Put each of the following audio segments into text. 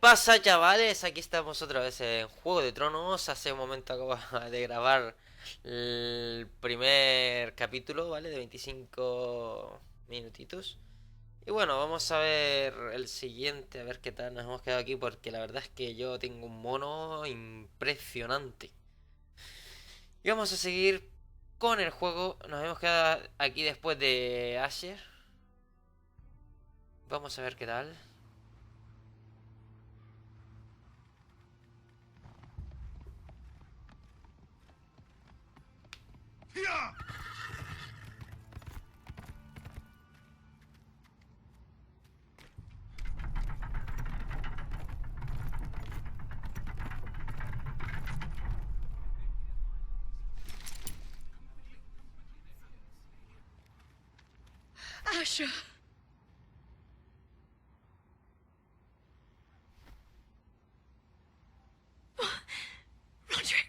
pasa, chavales? Aquí estamos otra vez en Juego de Tronos. Hace un momento acabo de grabar el primer capítulo, ¿vale? De 25 minutitos. Y bueno, vamos a ver el siguiente, a ver qué tal nos hemos quedado aquí, porque la verdad es que yo tengo un mono impresionante. Y vamos a seguir con el juego. Nos hemos quedado aquí después de ASHER. Vamos a ver qué tal. ASHER! Roderick!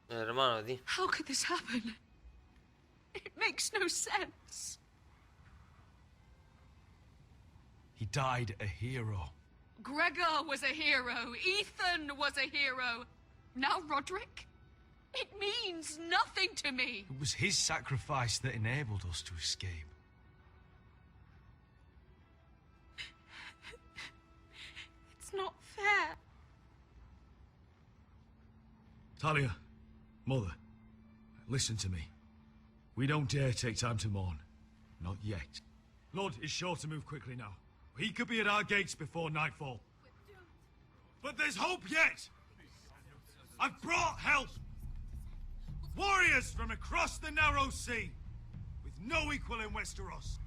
Hermano, tío. How could this happen? It makes no sense. He died a hero. Gregor was a hero. Ethan was a hero. Now Roderick? It means nothing to me. It was his sacrifice that enabled us to escape. It's not fair. Talia, Mother, listen to me. We don't dare take time to mourn. Not yet. Lord is sure to move quickly now. He could be at our gates before nightfall. But there's hope yet! I've brought help! Warriors from across the narrow sea, with no equal in Westeros.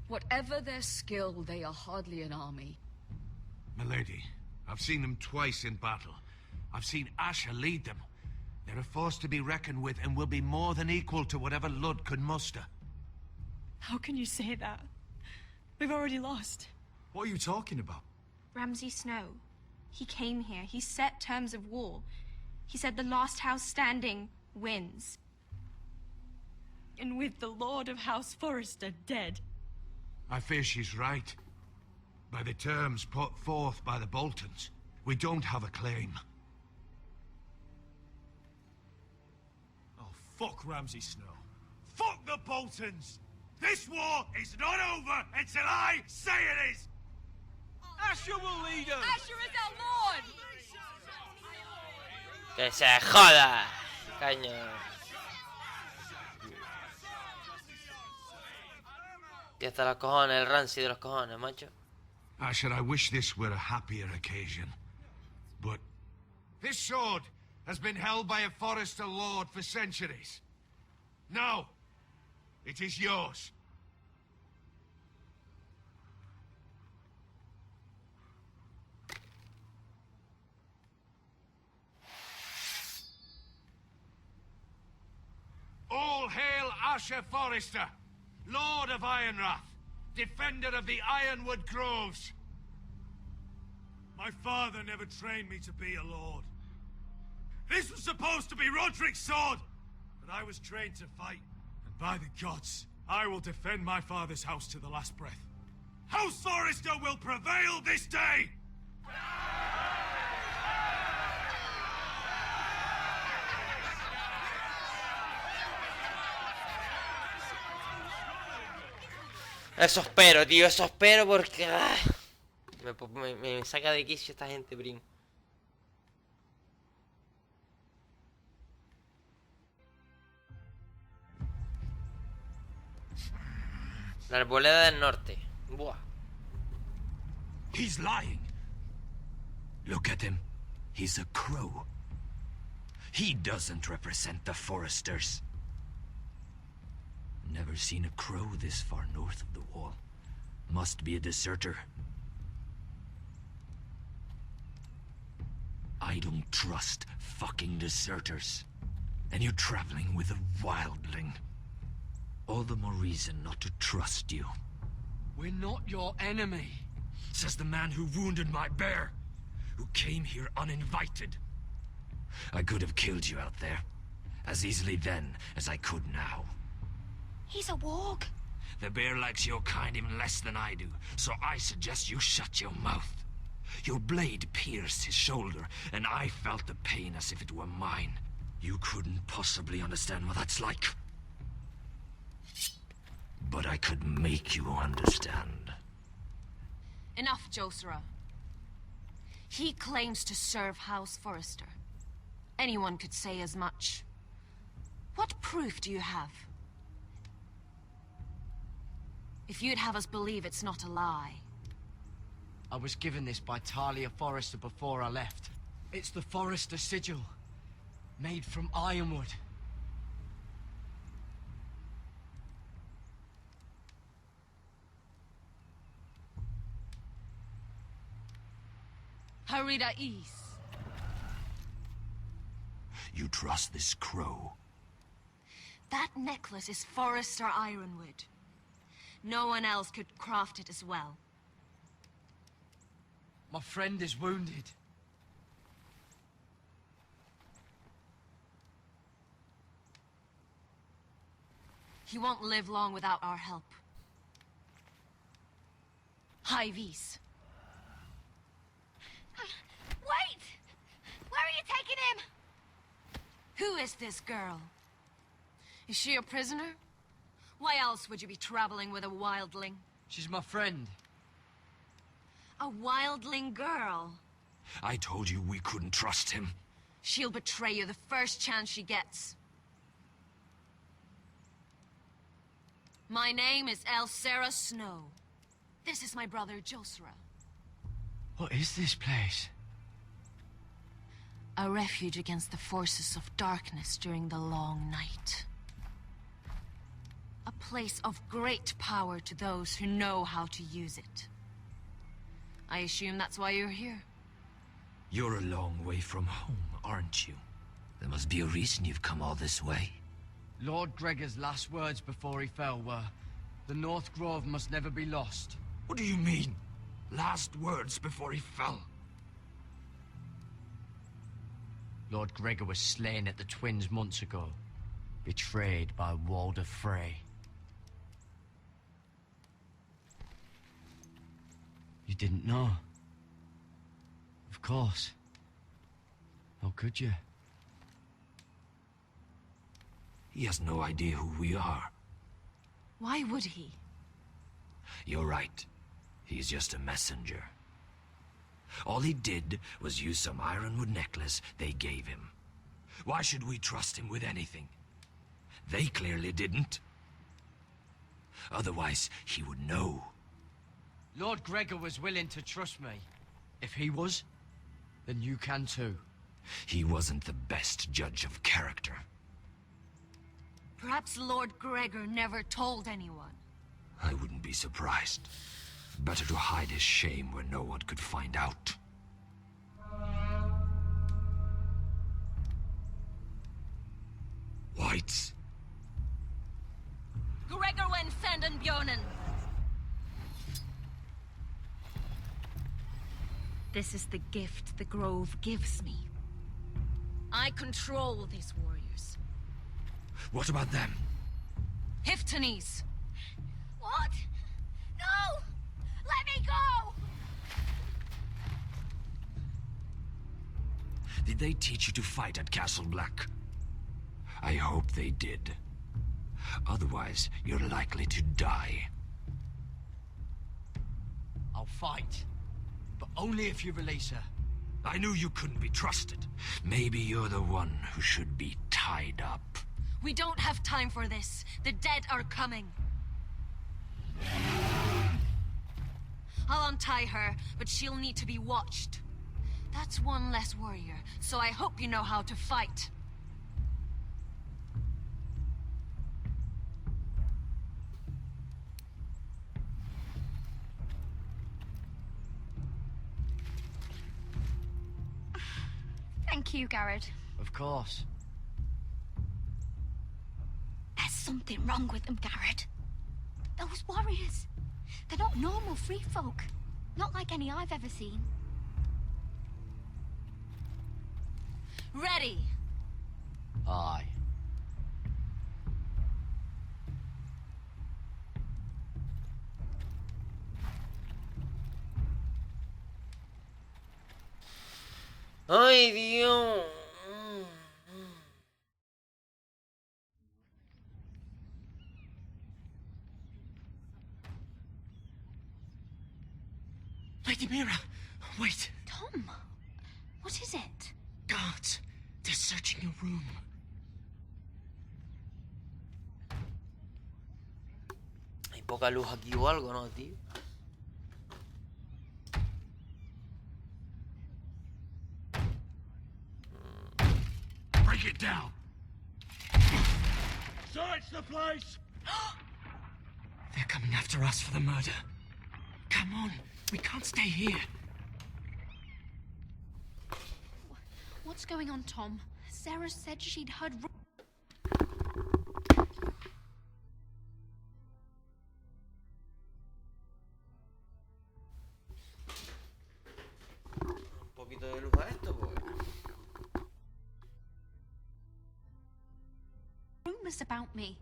Whatever their skill, they are hardly an army. Milady, I've seen them twice in battle. I've seen ASHER lead them. They're a force to be reckoned with and will be more than equal to whatever Lud could muster. How can you say that? We've already lost. What are you talking about? Ramsay Snow. He came here. He set terms of war. He said the last house standing wins. And with the Lord of House Forrester dead. I fear she's right. By the terms put forth by the Boltons, we don't have a claim. Oh, fuck Ramsay Snow. Fuck the Boltons! This war is not over until I say it is! ASHER will lead us! ASHER is our lord! ¡Que se joda! Caño. Y hasta los cojones, el rancy de los cojones, macho. ASHER, I wish this were a happier occasion. But this sword has been held by a Forrester lord for centuries. Now, it is yours. All hail ASHER Forrester, Lord of Ironrath, defender of the Ironwood Groves. My father never trained me to be a lord. This was supposed to be Roderick's sword, but I was trained to fight. And by the gods, I will defend my father's house to the last breath. House Forrester will prevail this day! Eso espero, tío, eso espero porque... Me saca de quicio esta gente, primo. La arboleda del norte. Buah. He's lying. Look at him. He's a crow. He doesn't represent the Forresters. Never seen a crow this far north of the wall. Must be a deserter. I don't trust fucking deserters. And you're traveling with a wildling. All the more reason not to trust you. We're not your enemy. Says the man who wounded my bear. Who came here uninvited. I could have killed you out there. As easily then as I could now. He's a warg. The bear likes your kind even less than I do, so I suggest you shut your mouth. Your blade pierced his shoulder, and I felt the pain as if it were mine. You couldn't possibly understand what that's like. But I could make you understand. Enough, Josera. He claims to serve House Forrester. Anyone could say as much. What proof do you have? If you'd have us believe it's not a lie. I was given this by Talia Forrester before I left. It's the Forrester sigil, made from ironwood. Harida East. You trust this crow? That necklace is Forrester ironwood. No one else could craft it as well. My friend is wounded. He won't live long without our help. High Vis. Wait! Where are you taking him? Who is this girl? Is she a prisoner? Why else would you be traveling with a wildling? She's my friend. A wildling girl? I told you we couldn't trust him. She'll betray you the first chance she gets. My name is Elsera Snow. This is my brother Josera. What is this place? A refuge against the forces of darkness during the long night. A place of great power to those who know how to use it. I assume that's why you're here. You're a long way from home, aren't you? There must be a reason you've come all this way. Lord Gregor's last words before he fell were, "The North Grove must never be lost." What do you mean? Last words before he fell? Lord Gregor was slain at the Twins months ago, betrayed by Walder Frey. You didn't know? Of course. How could you? He has no idea who we are. Why would he? You're right. He's just a messenger. All he did was use some ironwood necklace they gave him. Why should we trust him with anything? They clearly didn't. Otherwise, he would know. Lord Gregor was willing to trust me. If he was, then you can too. He wasn't the best judge of character. Perhaps Lord Gregor never told anyone. I wouldn't be surprised. Better to hide his shame where no one could find out. Whites. Gregor wen senden bjonen. This is the gift the Grove gives me. I control these warriors. What about them? Hiftanes. What? No! Let me go! Did they teach you to fight at Castle Black? I hope they did. Otherwise, you're likely to die. I'll fight. But only if you release her. I knew you couldn't be trusted. Maybe you're the one who should be tied up. We don't have time for this. The dead are coming. I'll untie her, but she'll need to be watched. That's one less warrior, so I hope you know how to fight. Thank you, Garrett. Of course. There's something wrong with them, Garrett. Those warriors. They're not normal free folk. Not like any I've ever seen. Ready. Aye. ¡Ay, Dios! Lady Mira, wait. Tom, what is it? Guards, they're searching your room. Hay poca luz aquí o algo, ¿no, tío? Break it down. Search the place. They're coming after us for the murder. Come on, we can't stay here. What's going on, Tom? Sarah said she'd heard. Un poquito de luz a esto, pues. Rumors about me.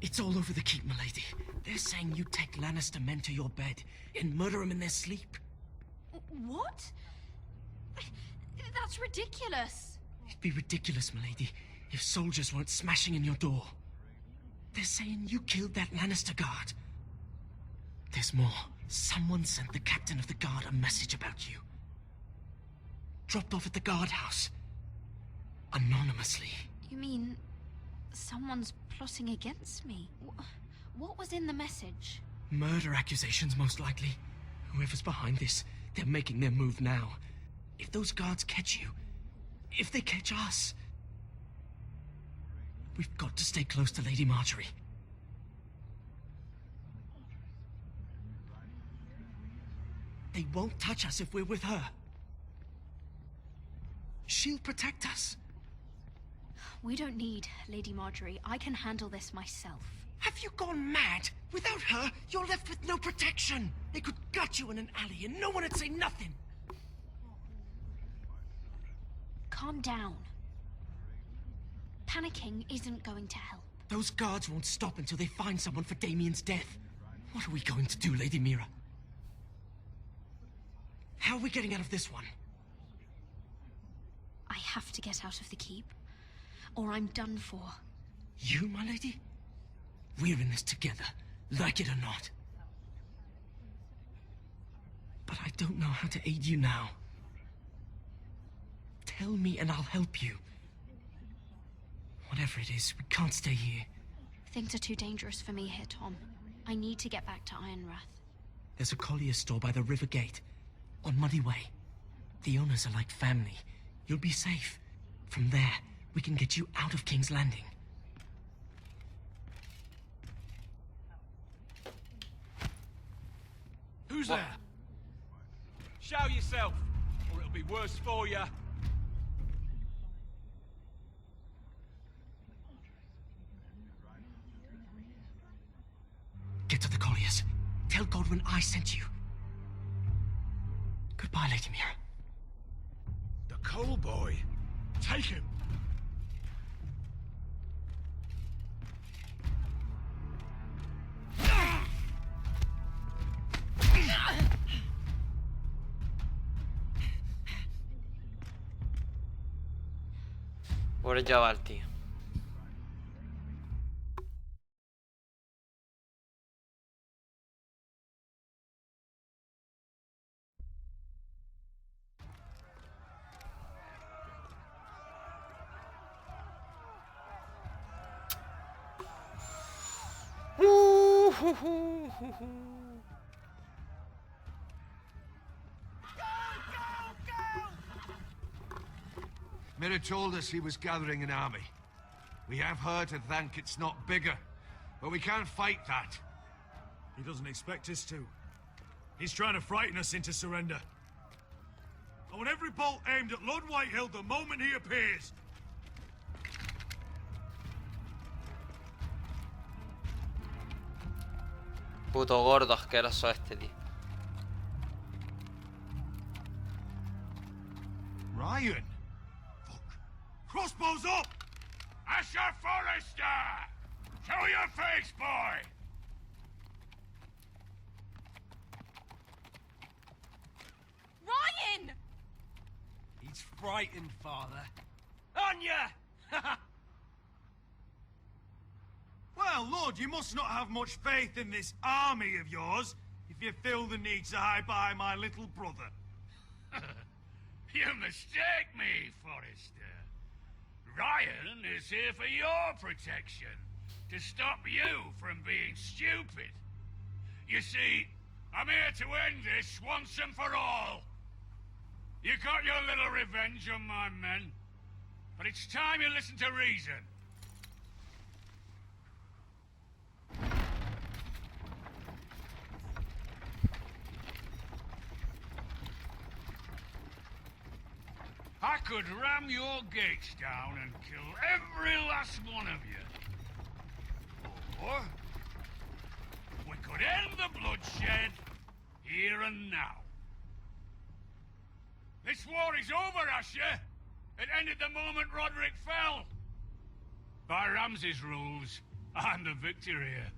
It's all over the keep, milady. They're saying you take Lannister men to your bed and murder them in their sleep. What? That's ridiculous. It'd be ridiculous, milady, if soldiers weren't smashing in your door. They're saying you killed that Lannister guard. There's more. Someone sent the captain of the guard a message about you. Dropped off at the guardhouse. Anonymously. You mean someone's plotting against me? What was in the message? Murder accusations, most likely. Whoever's behind this, they're making their move now. If those guards catch you, if they catch us, we've got to stay close to Lady Marjorie. They won't touch us if we're with her. She'll protect us. We don't need Lady Marjorie. I can handle this myself. Have you gone mad? Without her, you're left with no protection. They could gut you in an alley and no one would say nothing. Calm down. Panicking isn't going to help. Those guards won't stop until they find someone for Damien's death. What are we going to do, Lady Mira? How are we getting out of this one? I have to get out of the keep, or I'm done for. You, my lady? We're in this together, like it or not. But I don't know how to aid you now. Tell me and I'll help you. Whatever it is, we can't stay here. Things are too dangerous for me here, Tom. I need to get back to Ironrath. There's a collier's store by the river gate, on Muddy Way. The owners are like family. You'll be safe. From there, we can get you out of King's Landing. Who's there? Show yourself, or it'll be worse for you. Get to the colliers. Tell Godwin I sent you. Goodbye, Lady Mira. The Coal Boy. Take him. Pobre chaval, tío. Mira told us he was gathering an army. We have her to thank it's not bigger, but we can't fight that. He doesn't expect us to. He's trying to frighten us into surrender. I want every bolt aimed at Lord Whitehill the moment he appears. Puto gordo asqueroso este, tío. Ryan? Fuck. crossbows up! Asher Forrester! Show your face, boy! Ryan! He's frightened, Father. Anya! Well, Lord, you must not have much faith in this army of yours if you feel the need to hide behind my little brother. You mistake me, Forrester. Ryan is here for your protection, to stop you from being stupid. You see, I'm here to end this once and for all. You got your little revenge on my men, but it's time you listen to reason. I could ram your gates down and kill every last one of you. Or we could end the bloodshed here and now. This war is over, Asher. It ended the moment Roderick fell. By Ramsay's rules, I'm the victor here.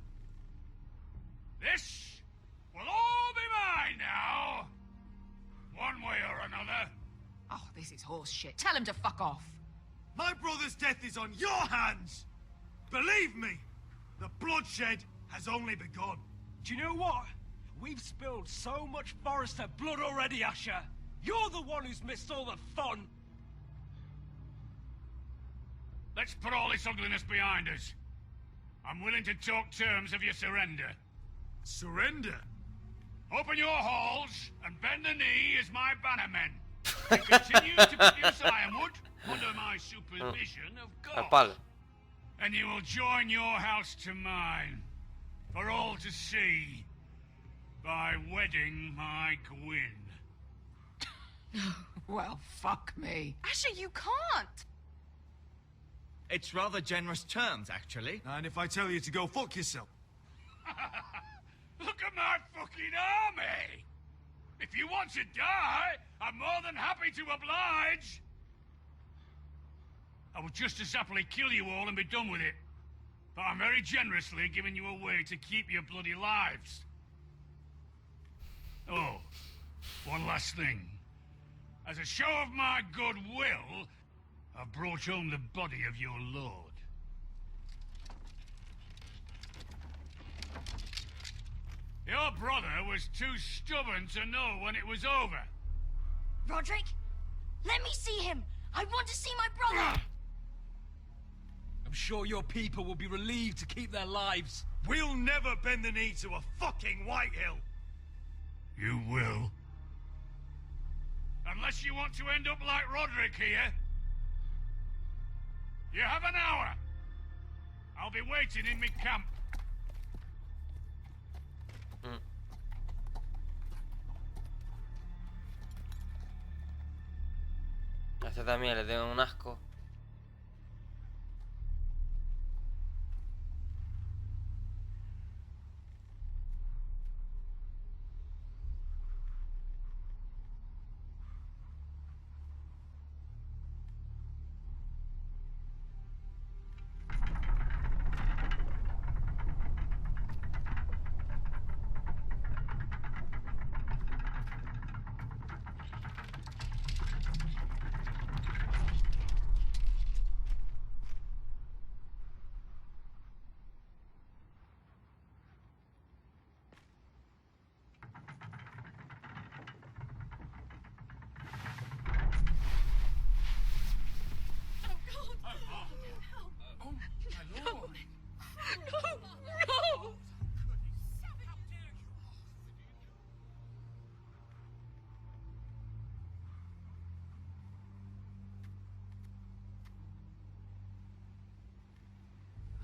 This will all be mine now. One way or another. Oh, this is horse shit. Tell him to fuck off. My brother's death is on your hands! Believe me, the bloodshed has only begun. Do you know what? We've spilled so much Forrester blood already, Asher. You're the one who's missed all the fun. Let's put all this ugliness behind us. I'm willing to talk terms of your surrender. Surrender? Open your halls and bend the knee as my bannermen. And continue to produce ironwood under my supervision, of course. And you will join your house to mine, for all to see, by wedding my Gwyn. Well, fuck me. Asher, you can't! It's rather generous terms, actually. And if I tell you to go fuck yourself? Look at my fucking army! If you want to die, I'm more than happy to oblige. I would just as happily kill you all and be done with it. But I'm very generously giving you a way to keep your bloody lives. Oh, one last thing. As a show of my goodwill, I've brought home the body of your lord. Your brother was too stubborn to know when it was over. Roderick, let me see him! I want to see my brother! I'm sure your people will be relieved to keep their lives. We'll never bend the knee to a fucking Whitehill! You will. Unless you want to end up like Roderick here. You have an hour. I'll be waiting in my camp. A este también le tengo un asco.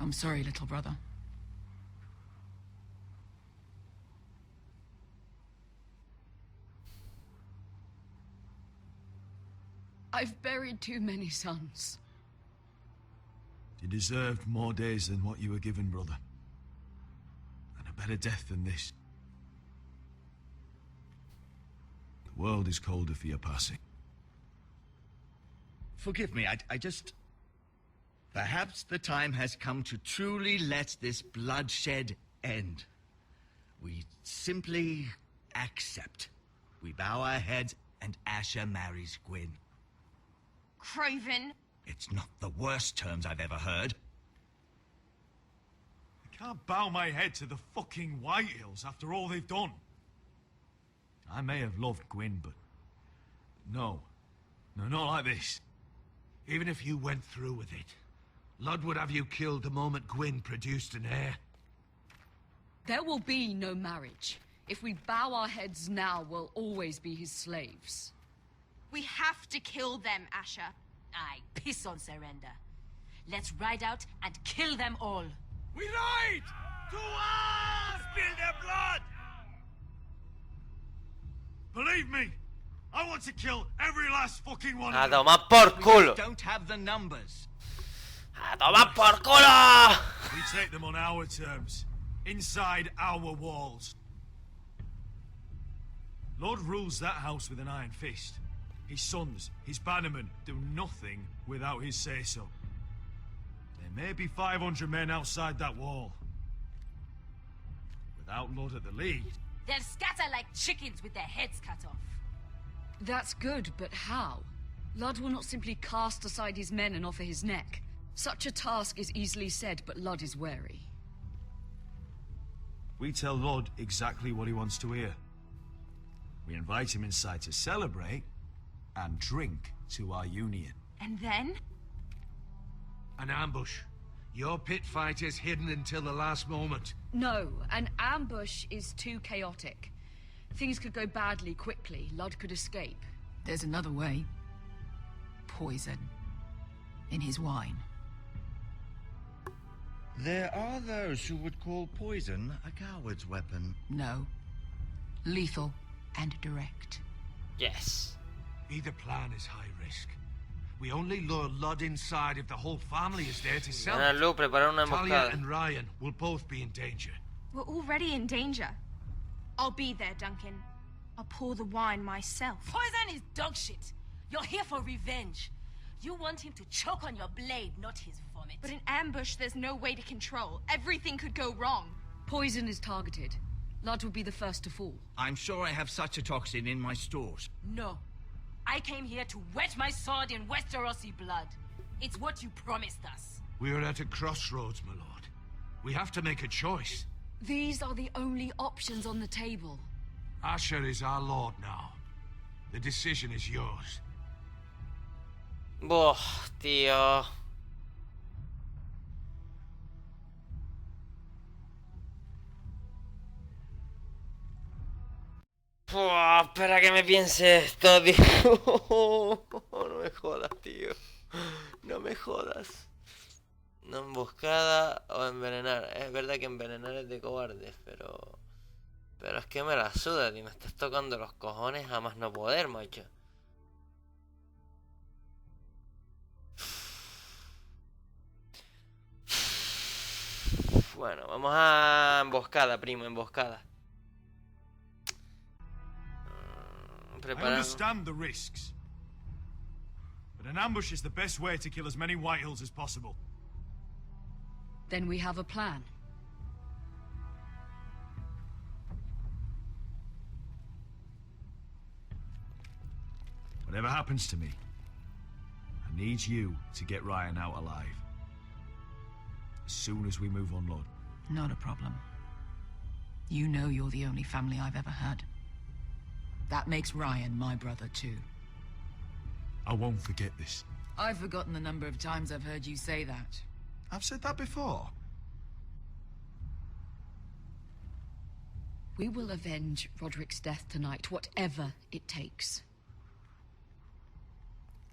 I'm sorry, little brother. I've buried too many sons. You deserved more days than what you were given, brother. And a better death than this. The world is colder for your passing. Forgive me, I just... Perhaps the time has come to truly let this bloodshed end. We simply accept. We bow our heads and ASHER marries Gwyn. Craven. It's not the worst terms I've ever heard. I can't bow my head to the fucking Whitehills after all they've done. I may have loved Gwyn, but... No, not like this. Even if you went through with it, Lud would have you killed the moment Gwyn produced an heir. There will be no marriage. If we bow our heads now, we'll always be his slaves. We have to kill them, ASHER. Aye, piss on surrender. Let's ride out and kill them all. We ride! To arms! Spill their blood! Believe me, I want to kill every last fucking one A of them. tomar por culo. Don't have the numbers. A tomar por culo. We take them on our terms, inside our walls. Lord rules that house with an iron fist. His sons, his bannermen, do nothing without his say-so. There may be 500 men outside that wall. Without Lord at the lead... They'll scatter like chickens with their heads cut off. That's good, but how? Lud will not simply cast aside his men and offer his neck. Such a task is easily said, but Lud is wary. We tell Lord exactly what he wants to hear. We invite him inside to celebrate and drink to our union. And then? An ambush. Your pit fight is hidden until the last moment. No, an ambush is too chaotic. Things could go badly quickly. Lud could escape. There's another way. Poison. In his wine. There are those who would call poison a coward's weapon. No. Lethal and direct. Yes. Either plan is high risk. We only lure Lud inside if the whole family is there to sell it. Lud, prepara una Talia emboscada. and Ryan will both be in danger. We're already in danger. I'll be there, Duncan. I'll pour the wine myself. Poison is dog shit. You're here for revenge. You want him to choke on your blade, not his vomit. But in ambush, there's no way to control. Everything could go wrong. Poison is targeted. Lud will be the first to fall. I'm sure I have such a toxin in my stores. No. I came here to wet my sword in Westerosi blood. It's what you promised us. We are at a crossroads, my lord. We have to make a choice. These are the only options on the table. ASHER is our lord now. The decision is yours. Buah, tío. Buah, espera que me piense esto, tío. No me jodas, tío. No me jodas. Una emboscada o envenenar. Es verdad que envenenar es de cobardes, pero... Pero es que me la suda, tío. Me estás tocando los cojones a más no poder, macho. Bueno, vamos a emboscada, primo, emboscada. I understand the risks. But an ambush is the best way to kill as many Whitehills as possible. Then we have a plan. Whatever happens to me, I need you to get Ryan out alive. As soon as we move on, Lord. Not a problem. You know you're the only family I've ever had. That makes Ryan my brother too. I won't forget this. I've forgotten the number of times I've heard you say that. I've said that before. We will avenge Roderick's death tonight, whatever it takes.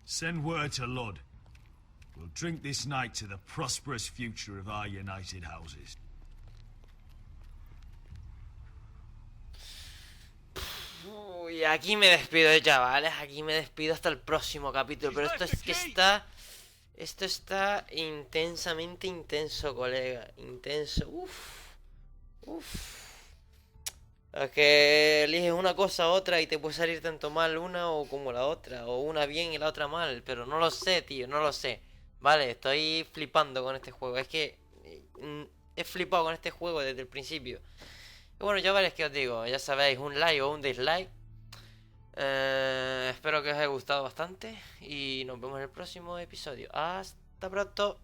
Send word to Lud. We'll drink this night to the prosperous future of our united houses. Uy, aquí me despido, chavales. Aquí me despido hasta el próximo capítulo. Pero esto es que está... Esto está intensamente intenso, colega. Intenso. Uf. Es que eliges una cosa u otra y te puede salir tanto mal una o como la otra. O una bien y la otra mal. Pero no lo sé, tío. No lo sé. Vale, estoy flipando con este juego. Es que he flipado con este juego desde el principio. Y bueno, ya veréis que os digo. Ya sabéis, un like o un dislike. Espero que os haya gustado bastante. Y nos vemos en el próximo episodio. Hasta pronto.